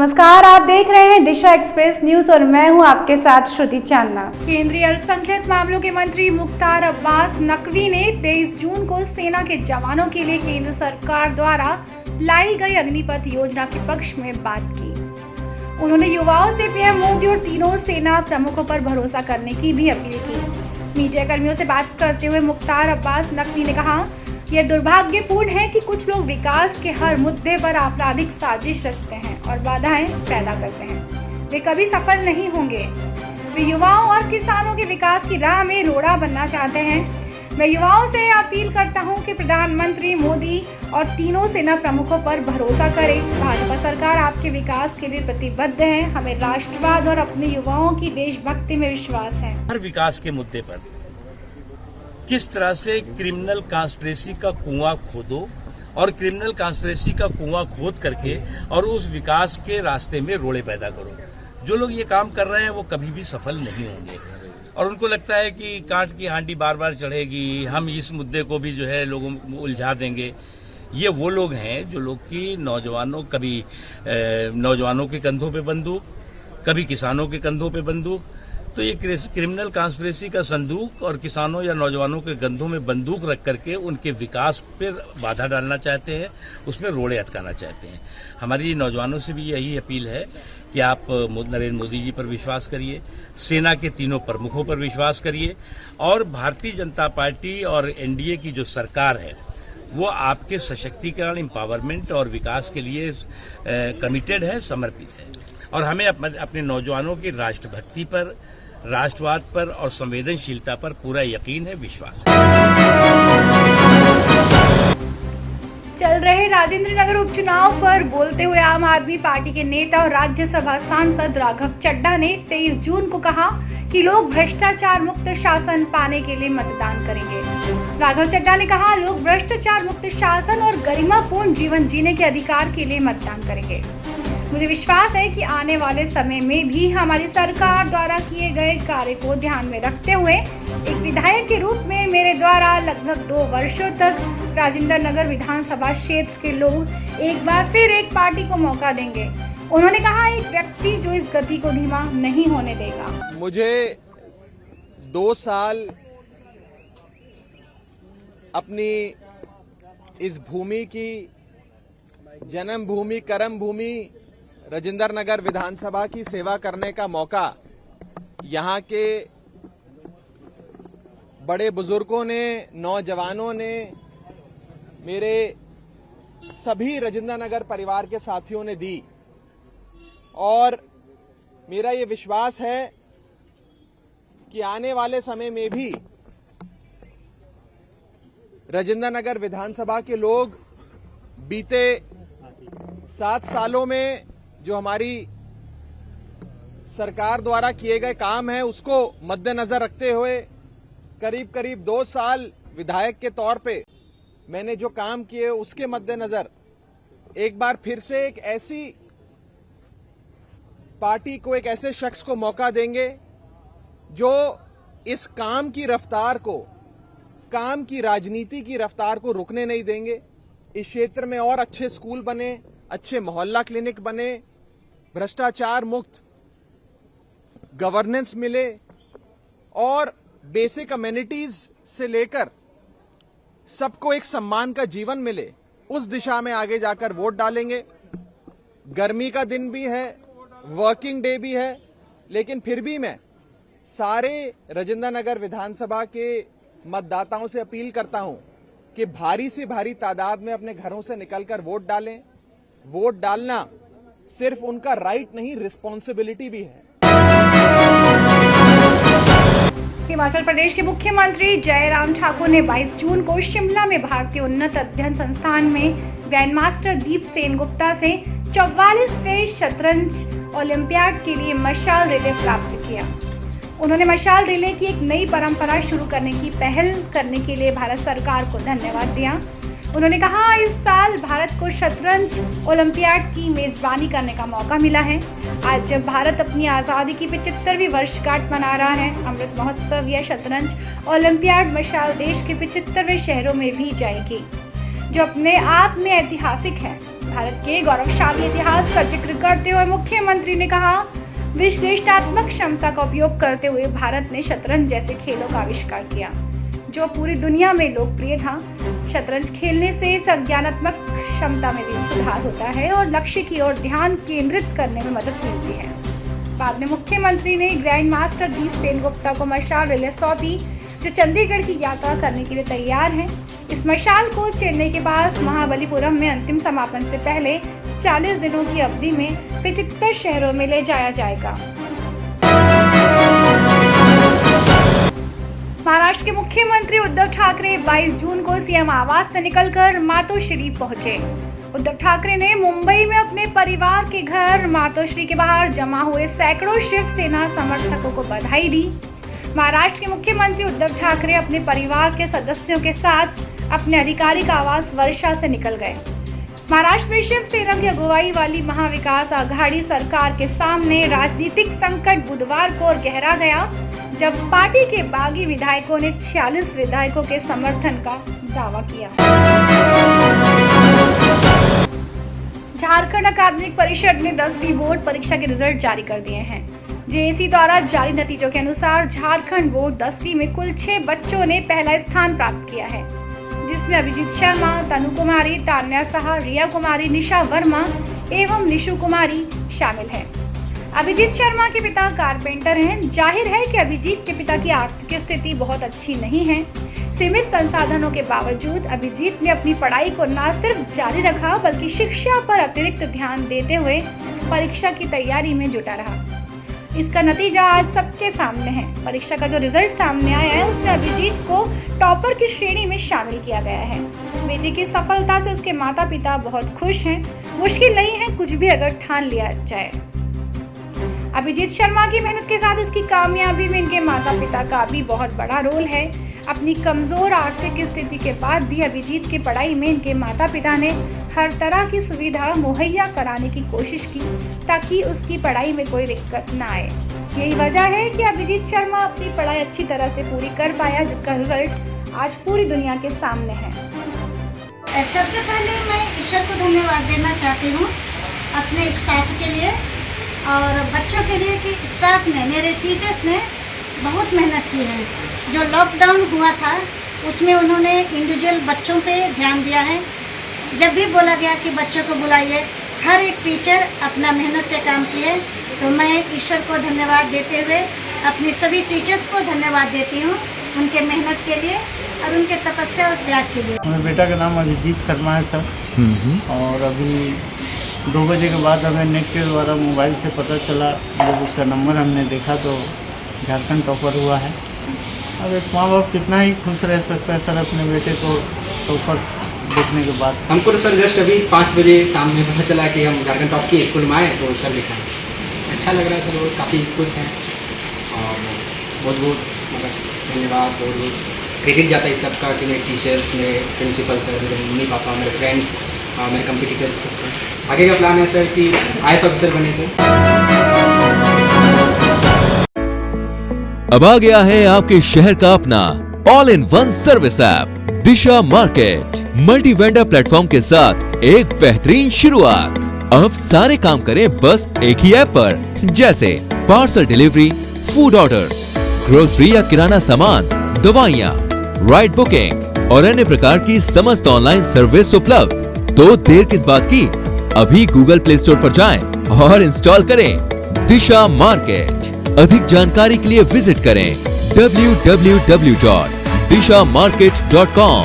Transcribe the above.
नमस्कार, आप देख रहे हैं दिशा एक्सप्रेस न्यूज और मैं हूं आपके साथ श्रुति चांदना। केंद्रीय अल्पसंख्यक मामलों के मंत्री मुख्तार अब्बास नकवी ने 23 जून को सेना के जवानों के लिए केंद्र सरकार द्वारा लाई गई अग्निपथ योजना के पक्ष में बात की। उन्होंने युवाओं से पीएम मोदी और तीनों सेना प्रमुखों पर भरोसा करने की भी अपील की। मीडिया कर्मियों से बात करते हुए मुख्तार अब्बास नकवी ने कहा, यह दुर्भाग्यपूर्ण है कि कुछ लोग विकास के हर मुद्दे पर आपराधिक साजिश रचते हैं और बाधाएं पैदा करते हैं। वे कभी सफल नहीं होंगे। वे युवाओं और किसानों के विकास की राह में रोड़ा बनना चाहते हैं। मैं युवाओं से अपील करता हूं कि प्रधानमंत्री मोदी और तीनों सेना प्रमुखों पर भरोसा करें। भाजपा सरकार आपके विकास के लिए प्रतिबद्ध है। हमें राष्ट्रवाद और अपने युवाओं की देशभक्ति में विश्वास है। हर विकास के मुद्दे पर किस तरह से क्रिमिनल कॉन्स्पिरेसी का कुआं खोदो और क्रिमिनल कॉन्स्पिरेसी का कुआं खोद करके और उस विकास के रास्ते में रोड़े पैदा करो। जो लोग ये काम कर रहे हैं वो कभी भी सफल नहीं होंगे और उनको लगता है कि कांट की हांडी बार बार चढ़ेगी, हम इस मुद्दे को भी जो है लोगों को उलझा देंगे। ये वो लोग हैं जो लोग की नौजवानों के कंधों पे बंदूक, कभी किसानों के कंधों पे बंदूक। तो ये क्रिमिनल कॉन्स्पिरेसी का संदूक और किसानों या नौजवानों के कंधों में बंदूक रख करके उनके विकास पर बाधा डालना चाहते हैं, उसमें रोड़े अटकाना चाहते हैं। हमारी नौजवानों से भी यही अपील है कि आप नरेंद्र मोदी जी पर विश्वास करिए, सेना के तीनों प्रमुखों पर विश्वास करिए और भारतीय जनता पार्टी और एनडीए की जो सरकार है वो आपके सशक्तिकरण, एम्पावरमेंट और विकास के लिए कमिटेड है, समर्पित है। और हमें अपने नौजवानों की राष्ट्रभक्ति पर, राष्ट्रवाद पर और संवेदनशीलता पर पूरा यकीन है, विश्वास है। चल रहे राजेंद्र नगर उपचुनाव पर बोलते हुए आम आदमी पार्टी के नेता और राज्यसभा सांसद राघव चड्ढा ने 23 जून को कहा कि लोग भ्रष्टाचार मुक्त शासन पाने के लिए मतदान करेंगे। राघव चड्ढा ने कहा, लोग भ्रष्टाचार मुक्त शासन और गरिमापूर्ण जीवन जीने के अधिकार के लिए मतदान करेंगे। मुझे विश्वास है कि आने वाले समय में भी हमारी सरकार द्वारा किए गए कार्य को ध्यान में रखते हुए एक विधायक के रूप में मेरे द्वारा लगभग 2 वर्षों तक राजेंद्र नगर विधानसभा क्षेत्र के लोग एक बार फिर एक पार्टी को मौका देंगे। उन्होंने कहा, एक व्यक्ति जो इस गति को धीमा नहीं होने देगा। मुझे 2 साल अपनी इस भूमि की जन्म भूमि, कर्म भूमि राजेंद्र नगर विधानसभा की सेवा करने का मौका यहाँ के बड़े बुजुर्गों ने, नौजवानों ने, मेरे सभी राजेंद्र नगर परिवार के साथियों ने दी और मेरा ये विश्वास है कि आने वाले समय में भी राजेंद्र नगर विधानसभा के लोग बीते 7 सालों में जो हमारी सरकार द्वारा किए गए काम है उसको मद्देनजर रखते हुए करीब 2 साल विधायक के तौर पे मैंने जो काम किए उसके मद्देनजर एक बार फिर से एक ऐसी पार्टी को, एक ऐसे शख्स को मौका देंगे जो इस काम की रफ्तार को, काम की राजनीति की रफ्तार को रुकने नहीं देंगे। इस क्षेत्र में और अच्छे स्कूल बने, अच्छे मोहल्ला क्लिनिक बने, भ्रष्टाचार मुक्त गवर्नेंस मिले और बेसिक अमेनिटीज से लेकर सबको एक सम्मान का जीवन मिले, उस दिशा में आगे जाकर वोट डालेंगे। गर्मी का दिन भी है, वर्किंग डे भी है, लेकिन फिर भी मैं सारे राजेंद्र नगर विधानसभा के मतदाताओं से अपील करता हूं कि भारी से भारी तादाद में अपने घरों से निकलकर वोट डालें। वोट डालना सिर्फ उनका राइट नहीं, रिस्पॉन्सिबिलिटी भी है। हिमाचल प्रदेश के मुख्यमंत्री जयराम ठाकुर ने 22 जून को शिमला में भारतीय उन्नत अध्ययन संस्थान में ग्रैंड मास्टर दीप सेन गुप्ता से 44वें शतरंज ओलंपियाड के लिए मशाल रिले प्राप्त किया। उन्होंने मशाल रिले की एक नई परंपरा शुरू करने की पहल करने के लिए भारत सरकार को धन्यवाद दिया। उन्होंने कहा, इस साल भारत को शतरंज ओलंपियाड की मेजबानी करने का मौका मिला है। आज जब भारत अपनी आज़ादी की 75वीं वर्षगांठ मना रहा है, अमृत महोत्सव या शतरंज ओलंपियाड मशाल देश के 75वें शहरों में भी जाएगी, जो अपने आप में ऐतिहासिक है। भारत के गौरवशाली इतिहास का जिक्र करते हुए मुख्यमंत्री ने कहा, विश्लेषणात्मक क्षमता का उपयोग करते हुए भारत ने शतरंज जैसे खेलों का आविष्कार किया, जो पूरी दुनिया में लोकप्रिय था। शतरंज खेलने से संज्ञानात्मक क्षमता में भी सुधार होता है और लक्ष्य की ओर ध्यान केंद्रित करने में मदद मिलती है। बाद में मुख्यमंत्री ने ग्रैंड मास्टर दीप सेन गुप्ता को मशाल रिले सौंपी, जो चंडीगढ़ की यात्रा करने के लिए तैयार हैं। इस मशाल को चेन्नई के पास महाबलीपुरम में अंतिम समापन से पहले 40 दिनों की अवधि में 75 शहरों में ले जाया जाएगा। महाराष्ट्र के मुख्यमंत्री उद्धव ठाकरे 22 जून को सीएम आवास से निकलकर मातोश्री पहुंचे। उद्धव ठाकरे ने मुंबई में अपने परिवार के घर मातोश्री के बाहर जमा हुए सैकड़ों शिवसेना समर्थकों को बधाई दी। महाराष्ट्र के मुख्यमंत्री उद्धव ठाकरे अपने परिवार के सदस्यों के साथ अपने आधिकारिक आवास वर्षा से निकल गए। महाराष्ट्र में शिवसेना की अगुवाई वाली महाविकास आघाड़ी सरकार के सामने राजनीतिक संकट बुधवार को और गहरा गया, जब पार्टी के बागी विधायकों ने 46 विधायकों के समर्थन का दावा किया। झारखंड अकादमिक परिषद ने 10वीं बोर्ड परीक्षा के रिजल्ट जारी कर दिए हैं। जेएसी द्वारा जारी नतीजों के अनुसार झारखंड बोर्ड 10वीं में कुल 6 बच्चों ने पहला स्थान प्राप्त किया है, जिसमें अभिजीत शर्मा, तनु कुमारी, तान्या साहा, रिया कुमारी, निशा वर्मा एवं निशु कुमारी शामिल हैं। अभिजीत शर्मा के पिता कारपेंटर हैं। जाहिर है कि अभिजीत के पिता की आर्थिक स्थिति बहुत अच्छी नहीं है। सीमित संसाधनों के बावजूद अभिजीत ने अपनी पढ़ाई को न सिर्फ जारी रखा, बल्कि शिक्षा पर अतिरिक्त ध्यान देते हुए परीक्षा की तैयारी में जुटा रहा। इसका नतीजा आज सबके सामने है। परीक्षा का जो रिजल्ट सामने आया है, उसमें अभिजीत को टॉपर की श्रेणी में शामिल किया गया है। बेटे की सफलता से उसके माता पिता बहुत खुश हैं। मुश्किल नहीं है कुछ भी अगर ठान लिया जाए। अभिजीत शर्मा की मेहनत के साथ इसकी कामयाबी में इनके माता पिता का भी बहुत बड़ा रोल है। अपनी कमजोर आर्थिक स्थिति के बाद भी अभिजीत की पढ़ाई में इनके माता पिता ने हर तरह की सुविधा मुहैया कराने की कोशिश की, ताकि उसकी पढ़ाई में कोई दिक्कत न आए। यही वजह है कि अभिजीत शर्मा अपनी पढ़ाई अच्छी तरह से पूरी कर पाया, जिसका रिजल्ट आज पूरी दुनिया के सामने है। सबसे पहले मैं ईश्वर को धन्यवाद देना चाहती हूँ अपने स्टाफ के लिए और बच्चों के लिए कि स्टाफ ने, मेरे टीचर्स ने बहुत मेहनत की है। जो लॉकडाउन हुआ था उसमें उन्होंने इंडिविजुअल बच्चों पे ध्यान दिया है। जब भी बोला गया कि बच्चों को बुलाइए, हर एक टीचर अपना मेहनत से काम की है। तो मैं ईश्वर को धन्यवाद देते हुए अपने सभी टीचर्स को धन्यवाद देती हूँ, उनके मेहनत के लिए और उनके तपस्या और त्याग के लिए। मेरे बेटा का नाम अभिजीत शर्मा है सर, और अभी 2 बजे के बाद हमें नेट के द्वारा मोबाइल से पता चला, जब उसका नंबर हमने देखा तो झारखंड टॉपर हुआ है। अब एक माँ बाप कितना ही खुश रह सकता है सर अपने बेटे को टॉपर देखने के बाद। हमको तो सर जस्ट अभी 5 बजे शाम में पता चला कि हम झारखंड टॉप की स्कूल में आए, तो सर लिखा अच्छा लग रहा है सर, वो काफ़ी खुश हैं और बहुत बहुत मतलब धन्यवाद, बहुत बहुत क्रेडिट जाता है इस सबका कि मेरे टीचर्स, मेरे प्रिंसिपल सर, मेरे मम्मी पापा, मेरे फ्रेंड्स, मेरे कम्पिटिटर्स। आगे का प्लान है सर कि IAS ऑफिसर बने सर। अब आ गया है आपके शहर का अपना all in one service app Disha market. Multi vendor platform के साथ एक बेहतरीन शुरुआत। अब सारे काम करें बस एक ही ऐप पर, जैसे parcel delivery, food orders, grocery या किराना सामान, दवाइयाँ, राइड बुकिंग और अन्य प्रकार की समस्त ऑनलाइन सर्विस उपलब्ध। तो देर किस बात की, अभी गूगल प्ले स्टोर पर जाएं और इंस्टॉल करें दिशा मार्केट। अधिक जानकारी के लिए विजिट करें www.dishamarket.com।